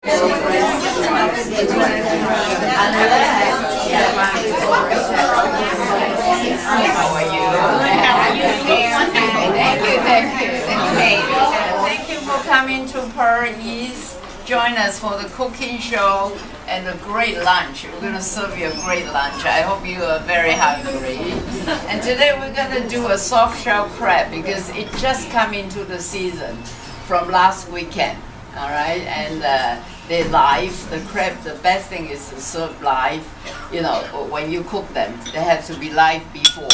How are you? Thank you for coming to Pearl East. Join us for the cooking show and a great lunch. We're going to serve you a great lunch. I hope you are very hungry. And today we're going to do a soft shell crab because it just come into the season from last weekend. All right, and they're live. The crab, the best thing is to serve live. You know, when you cook them, they have to be live before.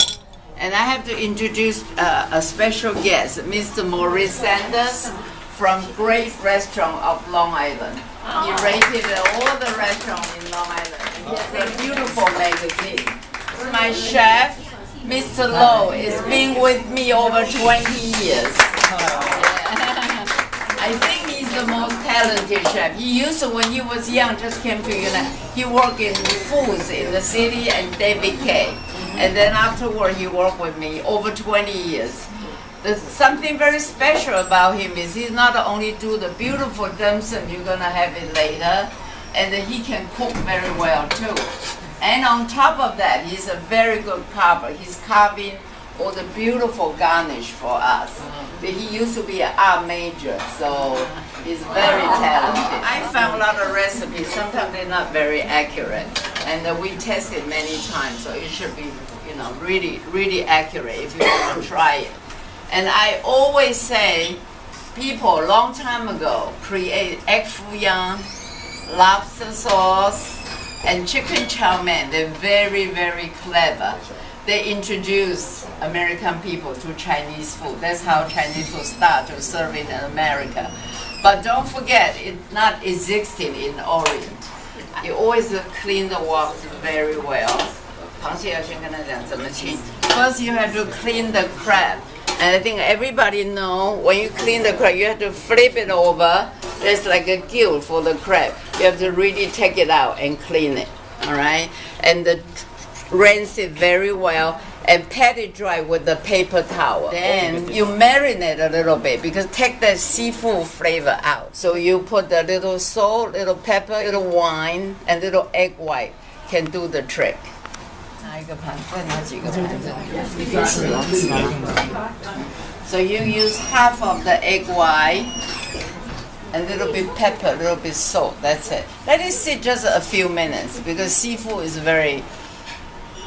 And I have to introduce a special guest, Mr. Maurice Sanders from Great Restaurant of Long Island. He rated all the restaurants in Long Island. And he has a beautiful magazine. My chef, Mr. Lowe, is been with me over 20 years. I think he's the most talented chef. He used to, when he was young, just came to United. He worked in foods in the city and David K. And then afterward, he worked with me over 20 years. There's something very special about him is he not only do the beautiful dim sum, you're gonna have it later, and then he can cook very well too. And on top of that, he's a very good carver. He's carving all the beautiful garnish for us. He used to be an art major, so he's very talented. I found a lot of recipes. Sometimes they're not very accurate, and we tested many times, so it should be, you know, really, really accurate if you want to try it. And I always say, people a long time ago create egg foo young, lobster sauce, and chicken chow mein. They're very, very clever. They introduced American people to Chinese food. That's how Chinese food started to serve it in America. But don't forget, it's not existing in Orient. You always clean the wok very well. First, you have to clean the crab. And I think everybody know when you clean the crab, you have to flip it over. There's like a gill for the crab. You have to really take it out and clean it, all right? And rinse it very well and pat it dry with the paper towel. Then you marinate a little bit because take that seafood flavor out. So you put a little salt, little pepper, little wine, and little egg white can do the trick. So you use half of the egg white, a little bit pepper, a little bit salt. That's it. Let it sit just a few minutes because seafood is very,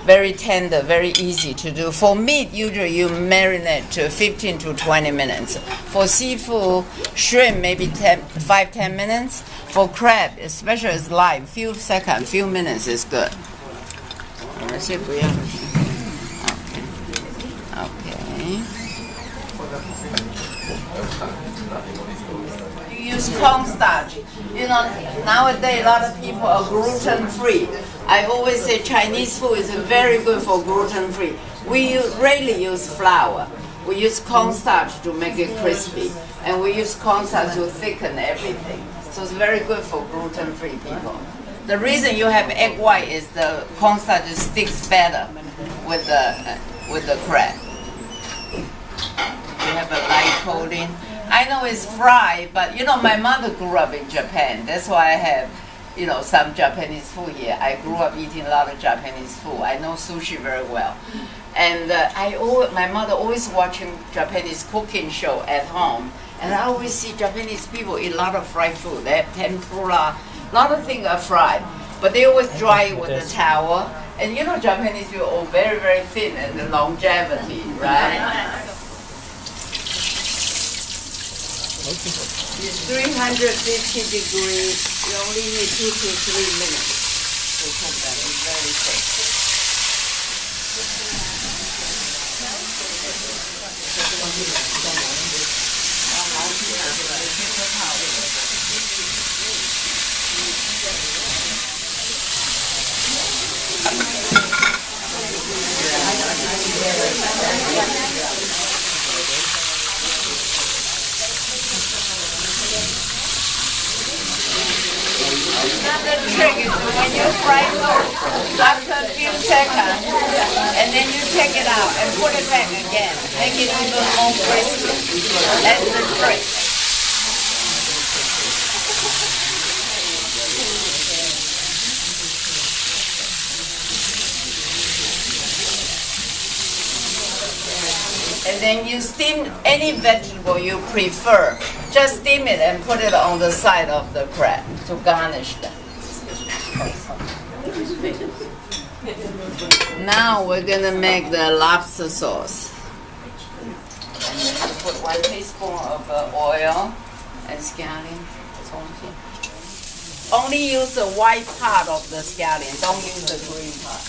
very tender, very easy to do. For meat, usually you marinate to 15 to 20 minutes. For seafood, shrimp, maybe 5-10 minutes. For crab, especially as live, few seconds, few minutes is good. Okay. You use cornstarch. You know, nowadays a lot of people are gluten-free. I always say Chinese food is very good for gluten-free. We rarely use flour. We use cornstarch to make it crispy, and we use cornstarch to thicken everything. So it's very good for gluten-free people. The reason you have egg white is the cornstarch sticks better with the crab. You have a light coating. I know it's fried, but you know my mother grew up in Japan. That's why I have, you know, some Japanese food here. I grew up eating a lot of Japanese food. I know sushi very well, and my mother always watching Japanese cooking show at home, and I always see Japanese people eat a lot of fried food. They have tempura. A lot of things are fried, but they always dry it with a towel. And you know Japanese people are very, very thin and the longevity, right? It's 350 degrees. You only need 2 to 3 minutes to cook that. It's very quick. Another trick is when you fry food, after a few seconds, and then you take it out and put it back again. Make it even more crispy. That's the trick. then you steam any vegetable you prefer. Just steam it and put it on the side of the crab to garnish them. Now we're gonna make the lobster sauce. And then you put 1 teaspoon of oil and scallion. Only use the white part of the scallion, don't use the green part.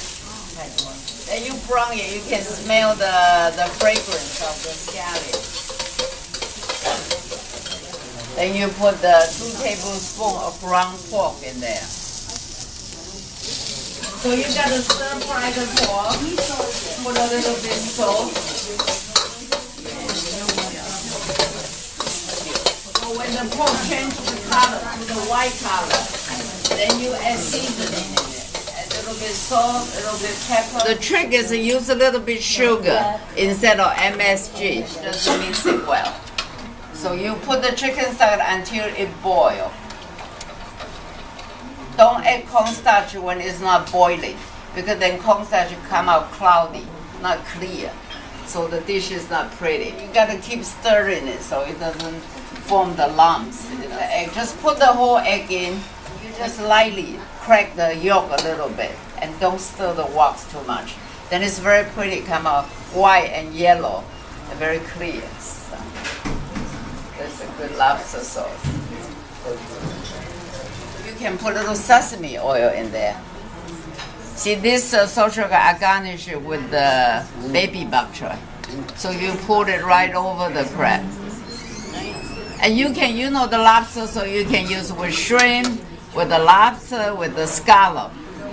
Then you brown it, you can smell the fragrance of the scallion. Then you put the 2 tablespoons of ground pork in there. So you gotta stir fry the pork, put a little bit salt. So when the pork changes the color to the white color, then you add seasoning in it. A little bit salt, a little bit pepper. The trick is to use a little bit sugar instead of MSG, just to mix it well. So you put the chicken stock until it boils. Don't add cornstarch when it's not boiling, because then cornstarch come out cloudy, not clear. So the dish is not pretty. You gotta keep stirring it so it doesn't form the lumps in the egg. Just put the whole egg in. You just lightly crack the yolk a little bit and don't stir the wax too much. Then it's very pretty, come out white and yellow and very clear. So that's a good lobster sauce. You can put a little sesame oil in there. See, this social I garnish it with the baby bok choy. So you put it right over the crab. And you can, you know the lobster, so you can use with shrimp, with the lobster, with the scallop.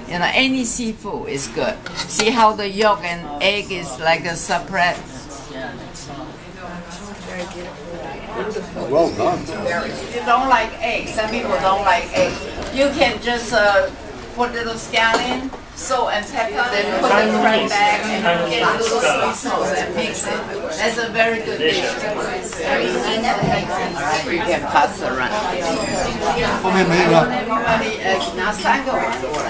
You know, any seafood is good. See how the yolk and egg is like a separate. Well done. If you don't like eggs, some people don't like eggs, you can just put little scallion, salt and pepper, then put the crab back and get a little soy sauce and mix it. That's a very good dish. You can pass around. 后面没了。Everybody, 拿3个碗过来。